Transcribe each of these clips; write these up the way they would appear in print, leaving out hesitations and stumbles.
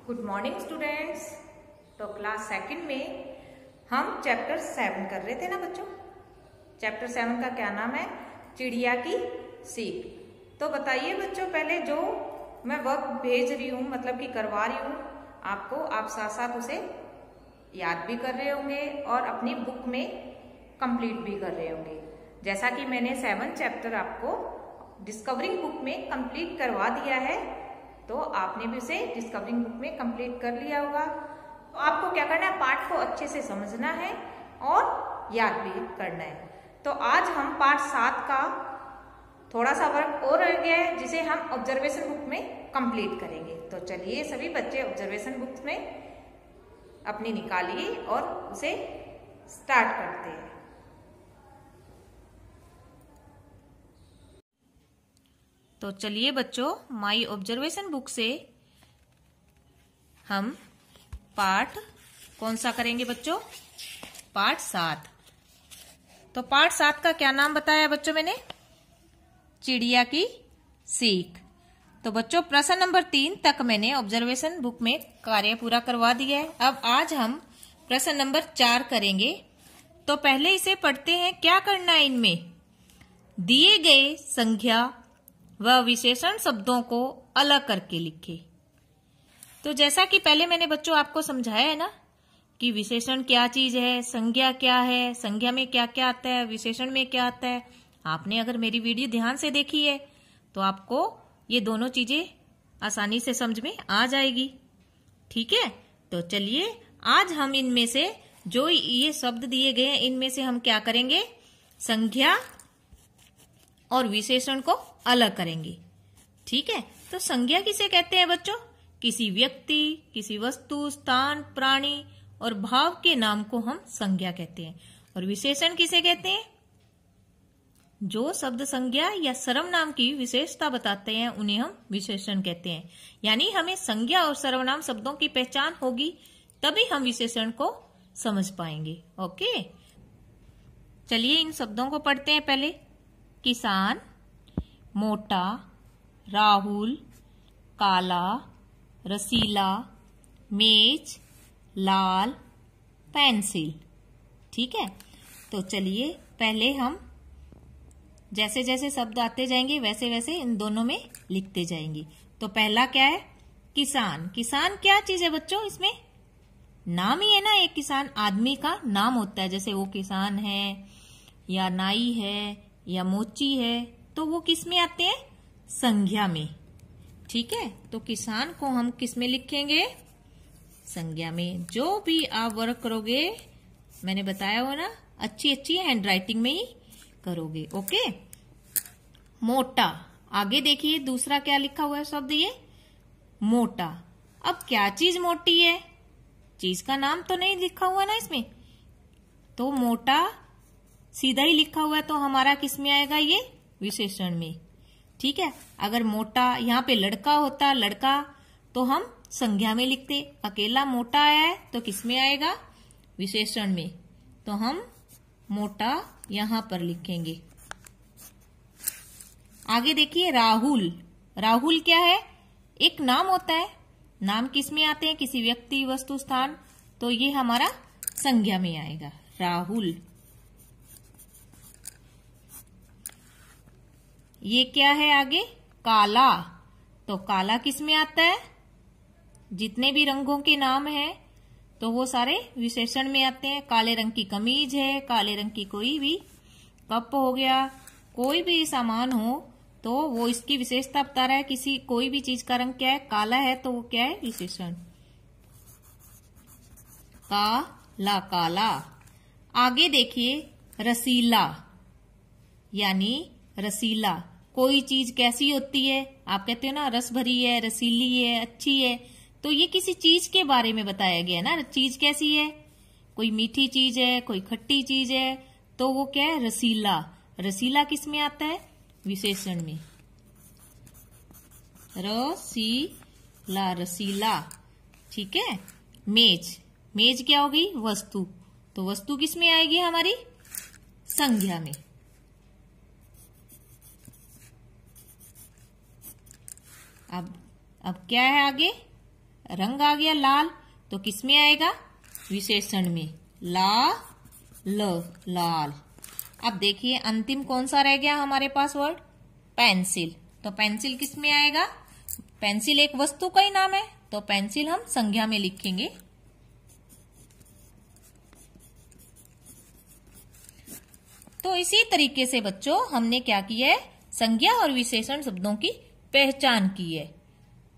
Good morning students. तो class second में हम चैप्टर 7 कर रहे थे ना बच्चों। चैप्टर 7 का क्या नाम है? चिड़िया की सीख। तो बताइए बच्चों, पहले जो मैं वर्क भेज रही हूँ मतलब कि करवा रही हूँ आपको, आप साथ साथ उसे याद भी कर रहे होंगे और अपनी बुक में कंप्लीट भी कर रहे होंगे। जैसा कि मैंने 7 चैप्टर आपको डिस्कवरिंग बुक में कंप्लीट करवा दिया है, तो आपने भी उसे डिस्कवरिंग बुक में कंप्लीट कर लिया होगा। तो आपको क्या करना है, पार्ट को अच्छे से समझना है और याद भी करना है। तो आज हम पार्ट 7 का थोड़ा सा वर्क और रह गया है, जिसे हम ऑब्जर्वेशन बुक में कंप्लीट करेंगे। तो चलिए सभी बच्चे ऑब्जर्वेशन बुक में अपनी निकालिए और उसे स्टार्ट करते हैं। तो चलिए बच्चों, माई ऑब्जर्वेशन बुक से हम पार्ट कौन सा करेंगे बच्चों? पार्ट 7। तो पार्ट 7 का क्या नाम बताया बच्चों मैंने? चिड़िया की सीख। तो बच्चों प्रश्न नंबर 3 तक मैंने ऑब्जर्वेशन बुक में कार्य पूरा करवा दिया है। अब आज हम प्रश्न नंबर 4 करेंगे। तो पहले इसे पढ़ते हैं। क्या करना है इनमें? दिए गए संख्या व विशेषण शब्दों को अलग करके लिखे। तो जैसा कि पहले मैंने बच्चों आपको समझाया है ना कि विशेषण क्या चीज है, संज्ञा क्या है, संज्ञा में क्या क्या आता है, विशेषण में क्या आता है। आपने अगर मेरी वीडियो ध्यान से देखी है तो आपको ये दोनों चीजें आसानी से समझ में आ जाएगी। ठीक है, तो चलिए आज हम इनमें से जो ये शब्द दिए गए हैं इनमें से हम क्या करेंगे, संज्ञा और विशेषण को अलग करेंगे। ठीक है, तो संज्ञा किसे कहते हैं बच्चों? किसी व्यक्ति, किसी वस्तु, स्थान, प्राणी और भाव के नाम को हम संज्ञा कहते हैं। और विशेषण किसे कहते हैं? जो शब्द संज्ञा या सर्वनाम की विशेषता बताते हैं उन्हें हम विशेषण कहते हैं। यानी हमें संज्ञा और सर्वनाम शब्दों की पहचान होगी तभी हम विशेषण को समझ पाएंगे। ओके, चलिए इन शब्दों को पढ़ते हैं। पहले किसान, मोटा, राहुल, काला, रसीला, मेज, लाल, पेंसिल। ठीक है, तो चलिए पहले हम जैसे जैसे शब्द आते जाएंगे वैसे वैसे इन दोनों में लिखते जाएंगे। तो पहला क्या है? किसान। किसान क्या चीज है बच्चों? इसमें नाम ही है ना, एक किसान आदमी का नाम होता है। जैसे वो किसान है या नाई है या मोची है, तो वो किस में आते हैं? संज्ञा में। ठीक है, तो किसान को हम किस में लिखेंगे? संज्ञा में। जो भी आप वर्क करोगे मैंने बताया हो ना, अच्छी अच्छी हैंड राइटिंग में ही करोगे। ओके, मोटा। आगे देखिए दूसरा क्या लिखा हुआ है शब्द, ये मोटा। अब क्या चीज मोटी है? चीज का नाम तो नहीं लिखा हुआ ना इसमें, तो मोटा सीधा ही लिखा हुआ है तो हमारा किस में आएगा? ये विशेषण में। ठीक है, अगर मोटा यहाँ पे लड़का होता, लड़का, तो हम संज्ञा में लिखते। अकेला मोटा आया है तो किस में आएगा? विशेषण में। तो हम मोटा यहां पर लिखेंगे। आगे देखिए राहुल। राहुल क्या है? एक नाम होता है। नाम किस में आते हैं? किसी व्यक्ति, वस्तु, स्थान, तो ये हमारा संज्ञा में आएगा, राहुल। ये क्या है आगे? काला। तो काला किस में आता है? जितने भी रंगों के नाम हैं तो वो सारे विशेषण में आते हैं। काले रंग की कमीज है, काले रंग की कोई भी कप हो गया, कोई भी सामान हो तो वो इसकी विशेषता बता रहा है। किसी कोई भी चीज का रंग क्या है? काला है, तो वो क्या है? विशेषण। काला, काला। आगे देखिए रसीला, यानी रसीला। कोई चीज कैसी होती है? आप कहते हो ना रस भरी है, रसीली है, अच्छी है, तो ये किसी चीज के बारे में बताया गया है ना। चीज कैसी है? कोई मीठी चीज है, कोई खट्टी चीज है, तो वो क्या है? रसीला। रसीला किस में आता है? विशेषण में। रसीला, रसीला। ठीक है, मेज। मेज क्या होगी? वस्तु। तो वस्तु किस में आएगी? हमारी संज्ञा में। अब क्या है आगे? रंग आ गया लाल, तो किस में आएगा? विशेषण में। लाल। अब देखिए अंतिम कौन सा रह गया हमारे पास वर्ड? पेंसिल। तो पेंसिल किस में आएगा? पेंसिल एक वस्तु का ही नाम है, तो पेंसिल हम संज्ञा में लिखेंगे। तो इसी तरीके से बच्चों हमने क्या किया है? संज्ञा और विशेषण शब्दों की पहचान की है।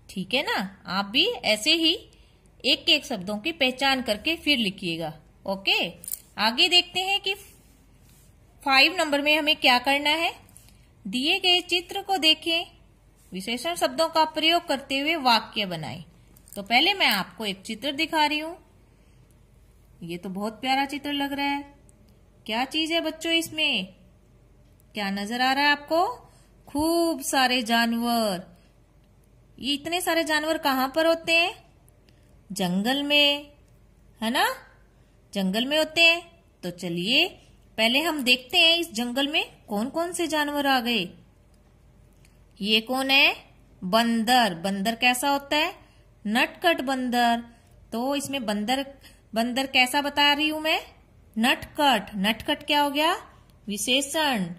ठीक है ना? आप भी ऐसे ही एक एक शब्दों की पहचान करके फिर लिखिएगा। ओके, आगे देखते हैं कि 5 नंबर में हमें क्या करना है। दिए गए चित्र को देखें, विशेषण शब्दों का प्रयोग करते हुए वाक्य बनाएं। तो पहले मैं आपको एक चित्र दिखा रही हूं। ये तो बहुत प्यारा चित्र लग रहा है। क्या चीज है बच्चों इसमें? क्या नजर आ रहा है आपको? खूब सारे जानवर। ये इतने सारे जानवर कहाँ पर होते हैं? जंगल में, है ना? जंगल में होते हैं। तो चलिए पहले हम देखते हैं इस जंगल में कौन कौन से जानवर आ गए। ये कौन है? बंदर। बंदर कैसा होता है? नटखट बंदर। तो इसमें बंदर कैसा बता रही हूं मैं? नटखट। नटखट क्या हो गया? विशेषण।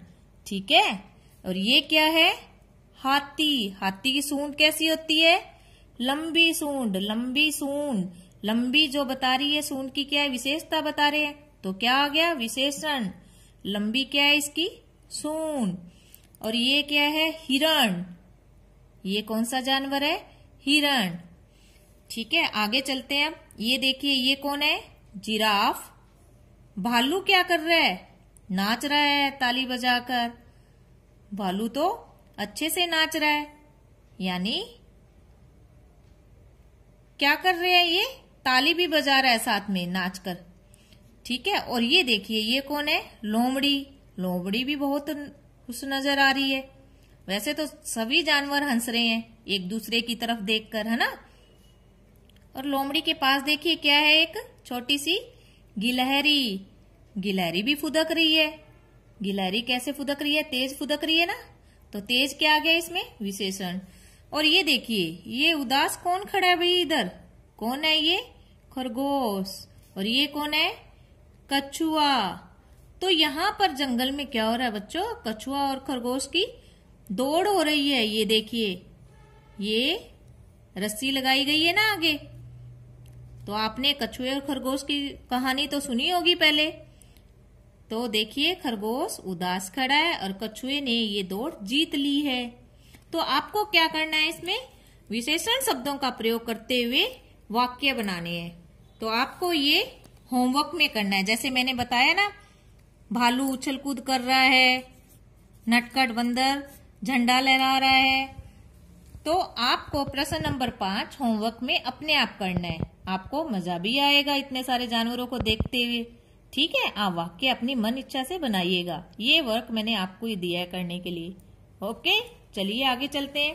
ठीक है। और ये क्या है? हाथी। हाथी की सूंड कैसी होती है? लंबी सूंड। लंबी सूंड। लंबी जो बता रही है सूंड की क्या है? विशेषता बता रहे हैं, तो क्या आ गया? विशेषण। लंबी क्या है इसकी? सूंड। और ये क्या है? हिरण। ये कौन सा जानवर है? हिरण। ठीक है, आगे चलते हैं। अब ये देखिए, ये कौन है? जिराफ। भालू क्या कर रहा है? नाच रहा है ताली बजाकर। भालू तो अच्छे से नाच रहा है, यानी क्या कर रहे हैं? ये ताली भी बजा रहा है साथ में नाचकर। ठीक है। और ये देखिए, ये कौन है? लोमड़ी। लोमड़ी भी बहुत खुश नजर आ रही है। वैसे तो सभी जानवर हंस रहे हैं एक दूसरे की तरफ देखकर, है ना? और लोमड़ी के पास देखिए क्या है? एक छोटी सी गिलहरी। गिलहरी भी फुदक रही है। गिलहरी कैसे फुदक रही है? तेज फुदक रही है ना? तो तेज क्या आ गया इसमें? विशेषण। और ये देखिए, ये उदास कौन खड़ा है भाई इधर? कौन है ये? खरगोश। और ये कौन है? कछुआ। तो यहाँ पर जंगल में क्या हो रहा है बच्चों? कछुआ और खरगोश की दौड़ हो रही है। ये देखिए, ये रस्सी लगाई गई है ना आगे। तो आपने कछुए और खरगोश की कहानी तो सुनी होगी पहले। तो देखिए, खरगोश उदास खड़ा है और कछुए ने ये दौड़ जीत ली है। तो आपको क्या करना है? इसमें विशेषण शब्दों का प्रयोग करते हुए वाक्य बनाने हैं। तो आपको ये होमवर्क में करना है। जैसे मैंने बताया ना, भालू उछल कूद कर रहा है, नटखट बंदर झंडा लहरा रहा है। तो आपको प्रश्न नंबर 5 होमवर्क में अपने आप करना है। आपको मजा भी आएगा इतने सारे जानवरों को देखते हुए। ठीक है, आप वाक्य अपनी मन इच्छा से बनाइएगा। ये वर्क मैंने आपको ही दिया है करने के लिए। ओके, चलिए आगे चलते हैं।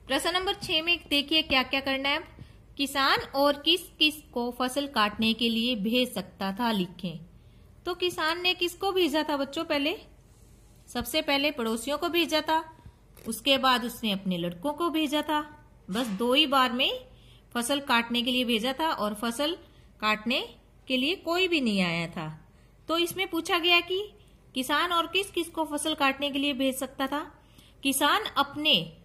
प्रश्न नंबर 6 में देखिए क्या क्या करना है। किसान और किस किस को फसल काटने के लिए भेज सकता था, लिखें। तो किसान ने किसको भेजा था बच्चों? पहले सबसे पहले पड़ोसियों को भेजा था, उसके बाद उसने अपने लड़कों को भेजा था। बस 2 ही बार में फसल काटने के लिए भेजा था, और फसल काटने के लिए कोई भी नहीं आया था। तो इसमें पूछा गया कि किसान और किस किस को फसल काटने के लिए भेज सकता था। किसान अपने,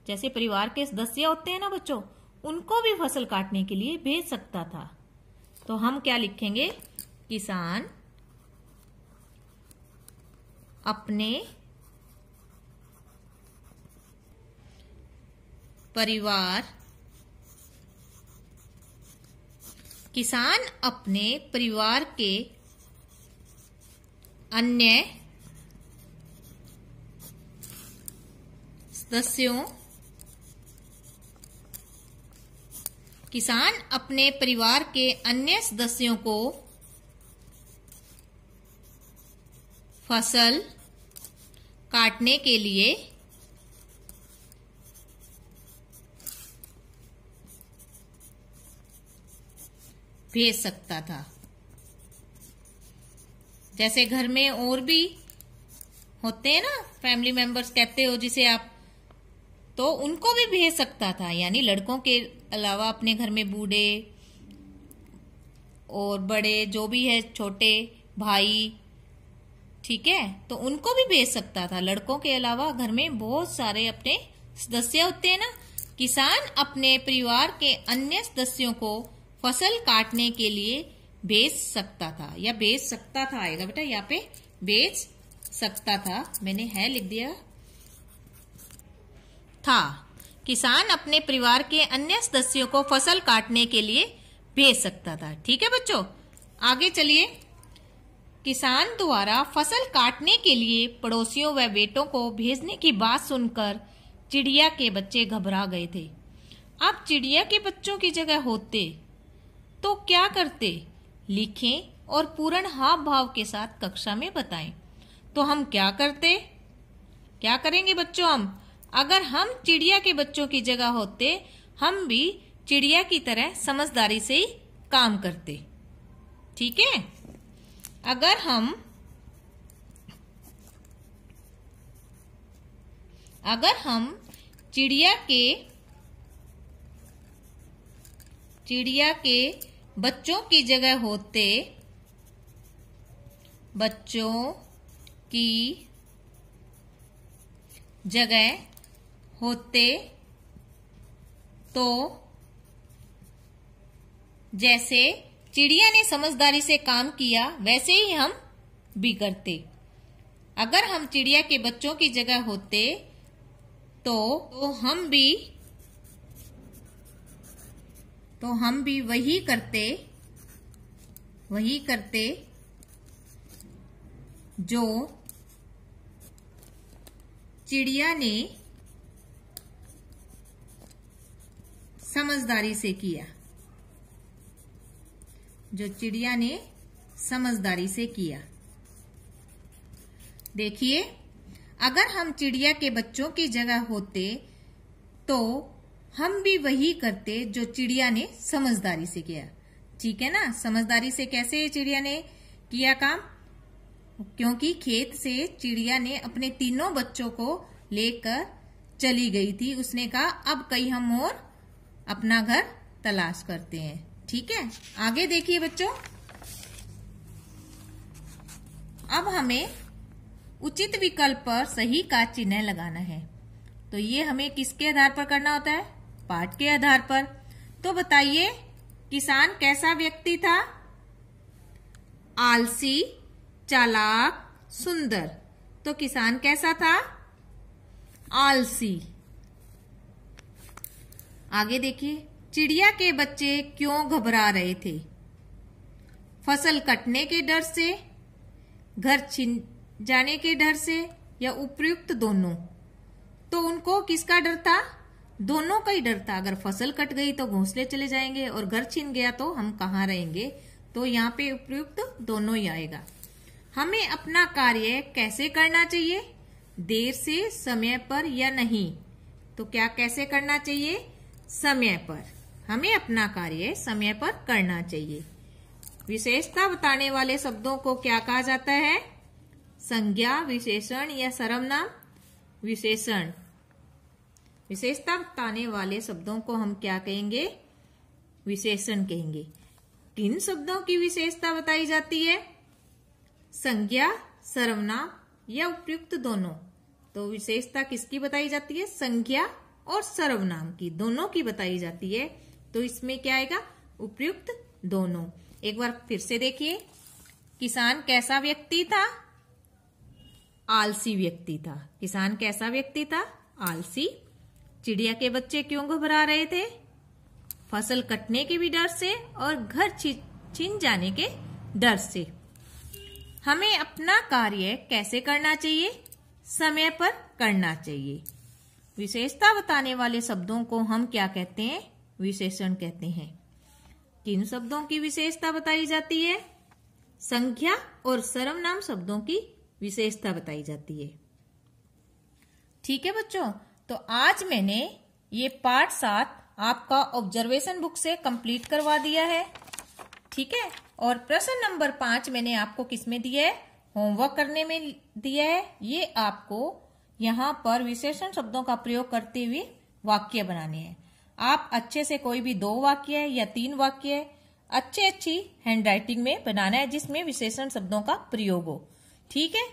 जैसे परिवार के सदस्य होते हैं ना बच्चों, उनको भी फसल काटने के लिए भेज सकता था। तो हम क्या लिखेंगे? किसान अपने परिवार, किसान अपने परिवार के अन्य सदस्यों, किसान अपने परिवार के अन्य सदस्यों को फसल काटने के लिए भेज सकता था। जैसे घर में और भी होते हैं ना, फैमिली मेंबर्स कहते हो जिसे आप, तो उनको भी भेज सकता था, यानी लड़कों के अलावा अपने घर में बूढ़े और बड़े जो भी है, छोटे भाई, ठीक है, तो उनको भी भेज सकता था। लड़कों के अलावा घर में बहुत सारे अपने सदस्य होते हैं ना। किसान अपने परिवार के अन्य सदस्यों को फसल काटने के लिए भेज सकता था, या भेज सकता था आएगा बेटा, यहाँ पे भेज सकता था, मैंने है लिख दिया था। किसान अपने परिवार के अन्य सदस्यों को फसल काटने के लिए भेज सकता था। ठीक है बच्चों, आगे चलिए। किसान द्वारा फसल काटने के लिए पड़ोसियों व बेटों को भेजने की बात सुनकर चिड़िया के बच्चे घबरा गए थे। अब चिड़िया के बच्चों की जगह होते तो क्या करते? लिखें और पूर्ण हाव भाव के साथ कक्षा में बताएं। तो हम क्या करते? क्या करेंगे बच्चों? अगर हम चिड़िया के बच्चों की जगह होते, हम भी चिड़िया की तरह समझदारी से ही काम करते। ठीक है, अगर हम चिड़िया के बच्चों की जगह होते, तो जैसे चिड़िया ने समझदारी से काम किया वैसे ही हम भी करते। अगर हम चिड़िया के बच्चों की जगह होते तो हम भी वही करते जो चिड़िया ने समझदारी से किया। देखिए, अगर हम चिड़िया के बच्चों की जगह होते तो हम भी वही करते जो चिड़िया ने समझदारी से किया। ठीक है ना, समझदारी से कैसे चिड़िया ने किया काम? क्योंकि खेत से चिड़िया ने अपने तीनों बच्चों को लेकर चली गई थी। उसने कहा अब कहीं हम और अपना घर तलाश करते हैं। ठीक है, आगे देखिए बच्चों। अब हमें उचित विकल्प पर सही का चिन्ह लगाना है। तो ये हमें किसके आधार पर करना होता है? पाठ के आधार पर। तो बताइए, किसान कैसा व्यक्ति था? आलसी, चालाक, सुंदर। तो किसान कैसा था? आलसी। आगे देखिए, चिड़िया के बच्चे क्यों घबरा रहे थे? फसल कटने के डर से, घर छिन जाने के डर से, या उपयुक्त दोनों? तो उनको किसका डर था? दोनों का ही डर था। अगर फसल कट गई तो घोंसले चले जाएंगे और घर छिन गया तो हम कहाँ रहेंगे? तो यहाँ पे उपयुक्त दोनों ही आएगा। हमें अपना कार्य कैसे करना चाहिए? देर से, समय पर या नहीं? तो क्या कैसे करना चाहिए? समय पर। हमें अपना कार्य समय पर करना चाहिए। विशेषता बताने वाले शब्दों को क्या कहा जाता है? संज्ञा, विशेषण या सर्वनाम? विशेषण। विशेषता बताने वाले शब्दों को हम क्या कहेंगे? विशेषण कहेंगे। किन शब्दों की विशेषता बताई जाती है? संज्ञा, सर्वनाम या उपयुक्त दोनों? तो विशेषता किसकी बताई जाती है? संज्ञा और सर्वनाम की, दोनों की बताई जाती है। तो इसमें क्या आएगा? उपयुक्त दोनों। एक बार फिर से देखिए, किसान कैसा व्यक्ति था? आलसी व्यक्ति था। किसान कैसा व्यक्ति था? आलसी। चिड़िया के बच्चे क्यों घबरा रहे थे? फसल कटने के भी डर से और घर छिन जाने के डर से। हमें अपना कार्य कैसे करना चाहिए? समय पर करना चाहिए। विशेषता बताने वाले शब्दों को हम क्या कहते हैं? विशेषण कहते हैं। किन शब्दों की विशेषता बताई जाती है? संज्ञा और सर्वनाम शब्दों की विशेषता बताई जाती है। ठीक है बच्चों, तो आज मैंने ये पार्ट 7 आपका ऑब्जर्वेशन बुक से कंप्लीट करवा दिया है। ठीक है, और प्रश्न नंबर 5 मैंने आपको किसमें दिया है? होमवर्क करने में दिया है। ये आपको यहाँ पर विशेषण शब्दों का प्रयोग करते हुए वाक्य बनाने हैं। आप अच्छे से कोई भी 2 वाक्य या 3 वाक्य अच्छी हैंडराइटिंग में बनाना है जिसमें विशेषण शब्दों का प्रयोग हो। ठीक है,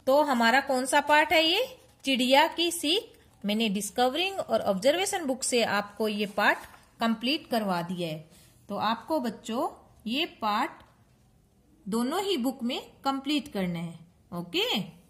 तो हमारा कौन सा पाठ है ये? चिड़िया की सीख। मैंने डिस्कवरिंग और ऑब्जर्वेशन बुक से आपको ये पाठ कंप्लीट करवा दिया है। तो आपको बच्चों ये पाठ दोनों ही बुक में कंप्लीट करना है। ओके।